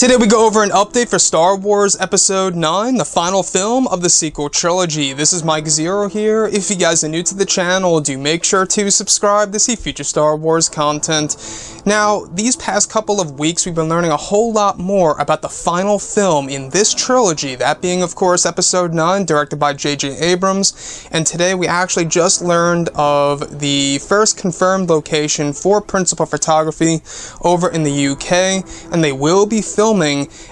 Today we go over an update for Star Wars Episode 9, the final film of the sequel trilogy. This is Mike Zero here. If you guys are new to the channel, do make sure to subscribe to see future Star Wars content. Now, these past couple of weeks we've been learning a whole lot more about the final film in this trilogy, that being of course Episode 9, directed by J.J. Abrams, and today we actually just learned of the first confirmed location for principal photography over in the UK, and they will be filming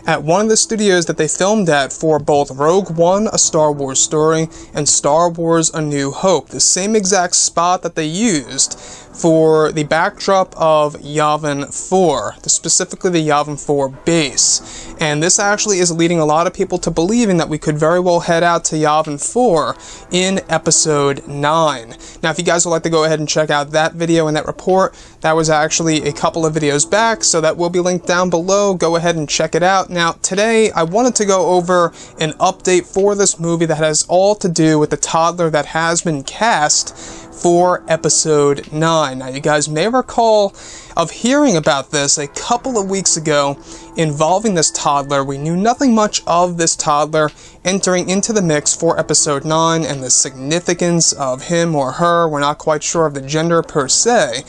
at one of the studios that they filmed at for both Rogue One, A Star Wars Story, and Star Wars A New Hope, the same exact spot that they used for the backdrop of Yavin 4, specifically the Yavin 4 base. And this actually is leading a lot of people to believing that we could very well head out to Yavin 4 in Episode 9. Now, if you guys would like to go ahead and check out that video and that report, that was actually a couple of videos back, so that will be linked down below. Go ahead and check it out. Now, today I wanted to go over an update for this movie that has all to do with the toddler that has been cast for Episode 9. Now, you guys may recall of hearing about this a couple of weeks ago involving this toddler. We knew nothing much of this toddler entering into the mix for Episode 9 and the significance of him or her. We're not quite sure of the gender per se.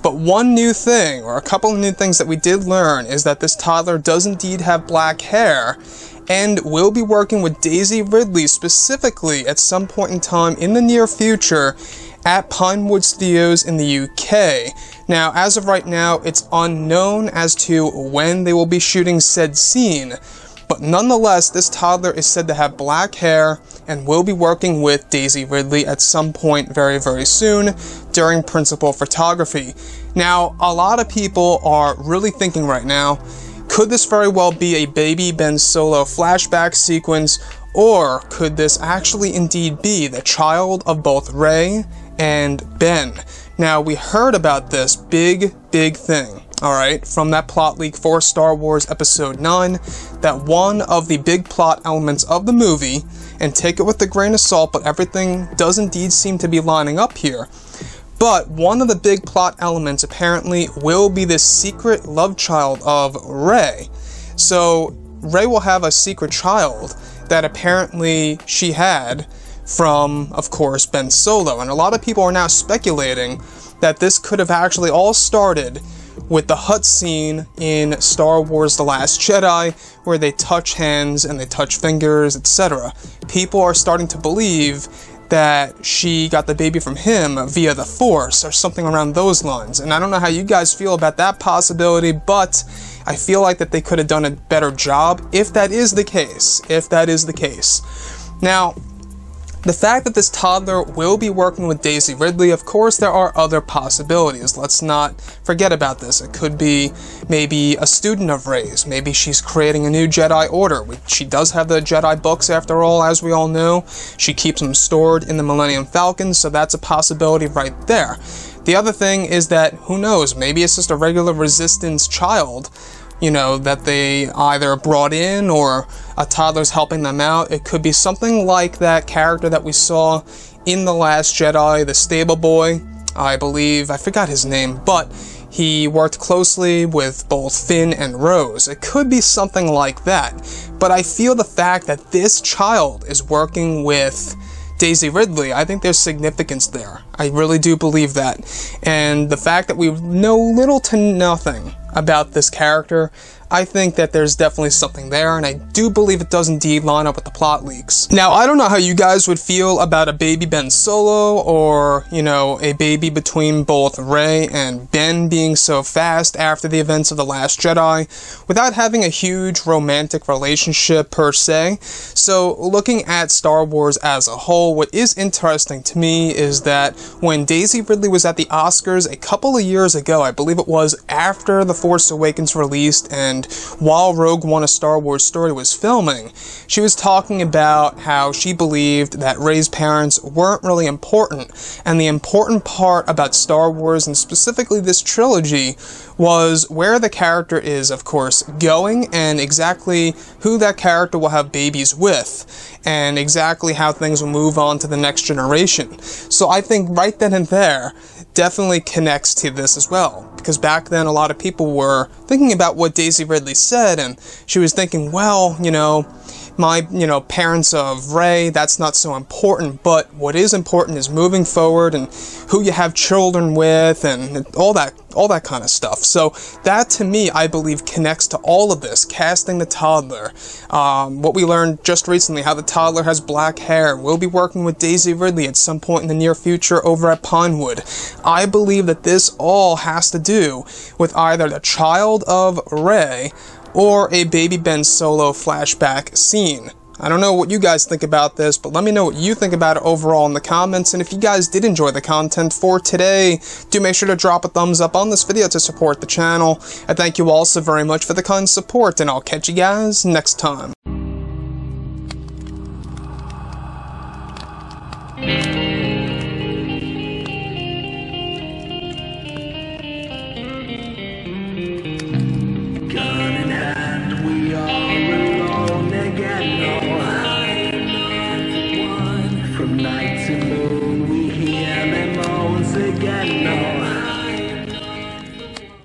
But one new thing, or a couple of new things that we did learn, is that this toddler does indeed have black hair and will be working with Daisy Ridley specifically at some point in time in the near future at Pinewood Studios in the UK. Now, as of right now, it's unknown as to when they will be shooting said scene, but nonetheless, this toddler is said to have black hair and will be working with Daisy Ridley at some point very, very soon during principal photography. Now, a lot of people are really thinking right now, could this very well be a Baby Ben Solo flashback sequence, or could this actually indeed be the child of both Rey and Ben? Now, we heard about this big thing, alright, from that plot leak for Star Wars Episode 9, that one of the big plot elements of the movie, and take it with a grain of salt, but everything does indeed seem to be lining up here, but one of the big plot elements apparently will be this secret love child of Rey. So, Rey will have a secret child that apparently she had from, of course, Ben Solo, and a lot of people are now speculating that this could have actually all started with the Hutt scene in Star Wars The Last Jedi, where they touch hands and they touch fingers, etc. People are starting to believe that she got the baby from him via the Force, or something around those lines. And I don't know how you guys feel about that possibility, but I feel like that they could have done a better job if that is the case. Now, the fact that this toddler will be working with Daisy Ridley, of course there are other possibilities. Let's not forget about this. It could be maybe a student of Rey's. Maybe she's creating a new Jedi Order. She does have the Jedi books after all, as we all know. She keeps them stored in the Millennium Falcon, so that's a possibility right there. The other thing is that, who knows, maybe it's just a regular Resistance child, you know, that they either brought in or a toddler's helping them out. It could be something like that character that we saw in The Last Jedi, the stable boy, I believe. I forgot his name, but he worked closely with both Finn and Rose. It could be something like that. But I feel the fact that this child is working with Daisy Ridley, I think there's significance there. I really do believe that. And the fact that we know little to nothing about this character, I think that there's definitely something there, and I do believe it does indeed line up with the plot leaks. Now, I don't know how you guys would feel about a baby Ben Solo, or, you know, a baby between both Rey and Ben being so fast after the events of The Last Jedi, without having a huge romantic relationship per se. So, looking at Star Wars as a whole, what is interesting to me is that when Daisy Ridley was at the Oscars a couple of years ago, I believe it was after The Force Awakens released, and while Rogue One, A Star Wars Story was filming, she was talking about how she believed that Rey's parents weren't really important, and the important part about Star Wars, and specifically this trilogy, was where the character is, of course, going, and exactly who that character will have babies with, and exactly how things will move on to the next generation. So I think right then and there definitely connects to this as well, because back then a lot of people were thinking about what Daisy Ridley said, and she was thinking, well, my, parents of Rey, that's not so important, but what is important is moving forward and who you have children with and all that kind of stuff. So that, to me, I believe connects to all of this, casting the toddler. What we learned just recently, how the toddler has black hair. We'll be working with Daisy Ridley at some point in the near future over at Pinewood. I believe that this all has to do with either the child of Rey or a Baby Ben Solo flashback scene. I don't know what you guys think about this, but let me know what you think about it overall in the comments, and if you guys did enjoy the content for today, do make sure to drop a thumbs up on this video to support the channel. I thank you all so very much for the kind support, and I'll catch you guys next time.